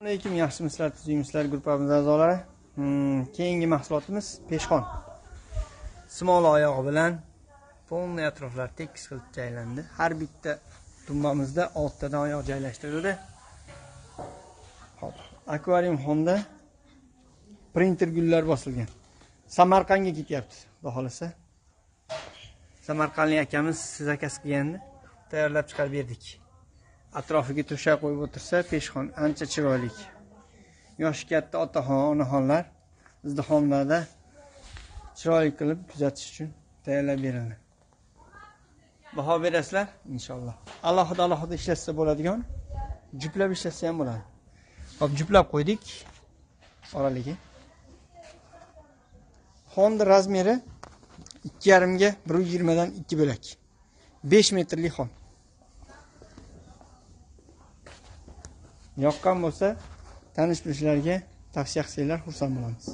Assalomu yaxshimisizlar, tuzingmisizlar gruppamiz a'zolari. Keyingi mahsulotimiz peshxon. Simol oyog'i bilan polniy atroflar tekis qilib joylandi. Har bitta tumbamizda 6 tadan oyoq joylashtirildi. Hop, akvarium xonda printer gullar bosilgan. Samarqandga ketyapti, xudo xolasa. Samarqandlik akamiz siz akasi qilgandi, tayyorlab chiqarib berdik. Atrofiga to'shak qo'yib o'tirsa, peshxon ancha chiroyli. Yoshi katta otaxon, onaxonlar izdihomlarda chiroyli qilib kuzatish uchun tayyorlab berildi. Baho berasizlar inshaalloh. Alohida ishlatsa bo'ladigan, juplab ishlatsa ham bo'ladi. Hop, juplab qo'ydik oraliga. Xonning razmeri 2,5 ga 1,20 dan 2 bo'lak. 5 metrlik xon. Yoqqan bo'lsa, tanish-bilishlarga tavsiya qilsanglar xursand bo'lamiz.